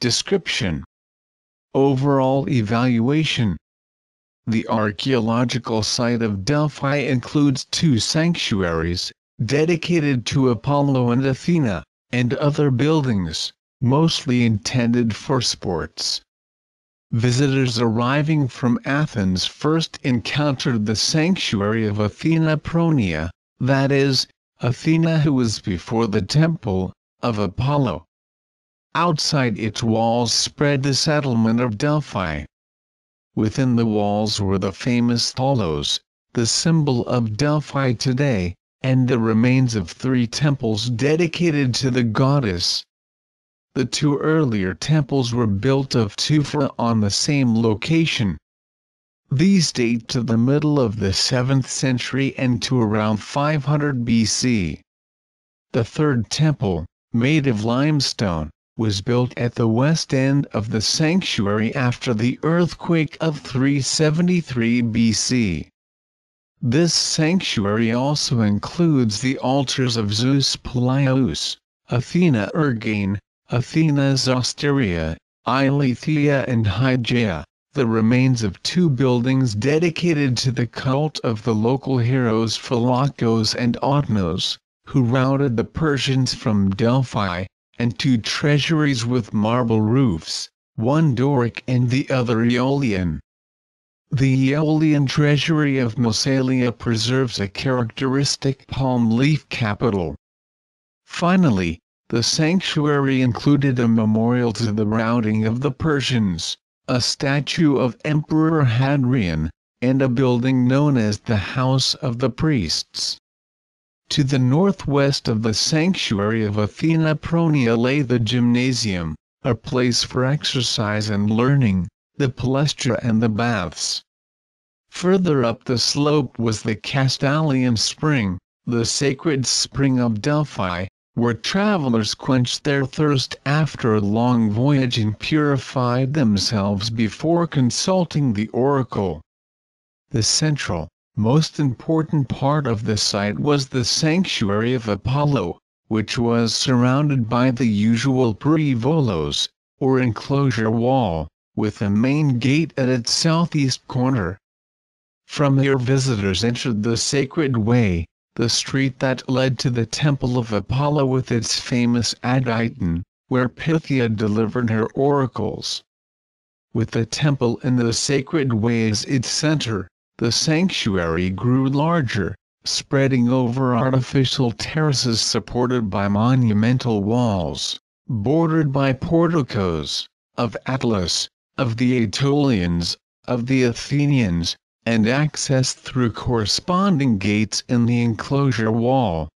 Description. Overall evaluation. The archaeological site of Delphi includes 2 sanctuaries, dedicated to Apollo and Athena, and other buildings, mostly intended for sports. Visitors arriving from Athens first encountered the sanctuary of Athena Pronia, that is, Athena who was before the temple of Apollo. Outside its walls spread the settlement of Delphi. Within the walls were the famous Tholos, the symbol of Delphi today, and the remains of 3 temples dedicated to the goddess. The 2 earlier temples were built of tufa on the same location. These date to the middle of the 7th century and to around 500 BC. The 3rd temple, made of limestone, was built at the west end of the sanctuary after the earthquake of 373 BC. This sanctuary also includes the altars of Zeus Peleus, Athena Ergane, Athena Zosteria, Eileithyia and Hygeia, the remains of 2 buildings dedicated to the cult of the local heroes Philokos and Otnos, who routed the Persians from Delphi, and 2 treasuries with marble roofs, one Doric and the other Aeolian. The Aeolian treasury of Massalia preserves a characteristic palm leaf capital. Finally, the sanctuary included a memorial to the routing of the Persians, a statue of Emperor Hadrian, and a building known as the House of the Priests. To the northwest of the sanctuary of Athena Pronia lay the gymnasium, a place for exercise and learning, the Palestra and the baths. Further up the slope was the Castalian spring, the sacred spring of Delphi, where travelers quenched their thirst after a long voyage and purified themselves before consulting the oracle. The central, most important part of the site was the sanctuary of Apollo, which was surrounded by the usual perivolos, or enclosure wall, with a main gate at its southeast corner. From here visitors entered the Sacred Way, the street that led to the Temple of Apollo with its famous Adyton, where Pythia delivered her oracles. With the temple in the Sacred Way as its center, the sanctuary grew larger, spreading over artificial terraces supported by monumental walls, bordered by porticos, of Atlas, of the Aetolians, of the Athenians, and accessed through corresponding gates in the enclosure wall.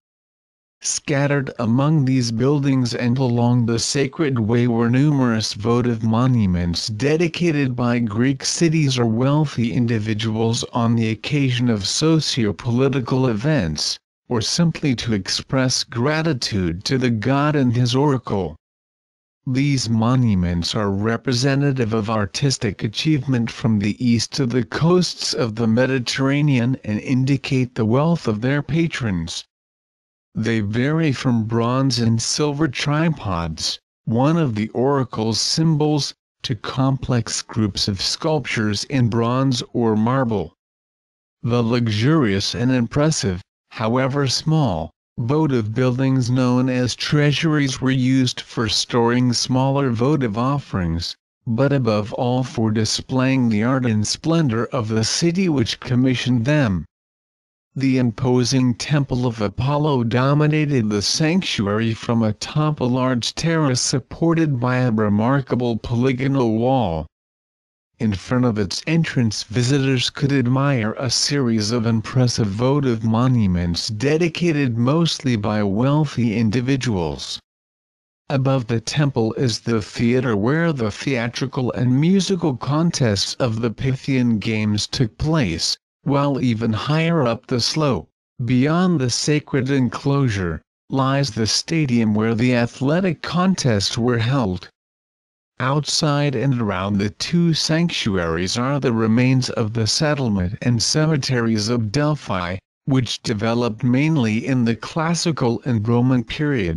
Scattered among these buildings and along the Sacred Way were numerous votive monuments dedicated by Greek cities or wealthy individuals on the occasion of socio-political events, or simply to express gratitude to the god and his oracle. These monuments are representative of artistic achievement from the east to the coasts of the Mediterranean and indicate the wealth of their patrons. They vary from bronze and silver tripods, one of the oracle's symbols, to complex groups of sculptures in bronze or marble. The luxurious and impressive, however small, votive buildings known as treasuries were used for storing smaller votive offerings, but above all for displaying the art and splendor of the city which commissioned them. The imposing Temple of Apollo dominated the sanctuary from atop a large terrace supported by a remarkable polygonal wall. In front of its entrance visitors could admire a series of impressive votive monuments dedicated mostly by wealthy individuals. Above the temple is the theater where the theatrical and musical contests of the Pythian Games took place, while even higher up the slope, beyond the sacred enclosure, lies the stadium where the athletic contests were held. Outside and around the 2 sanctuaries are the remains of the settlement and cemeteries of Delphi, which developed mainly in the Classical and Roman period.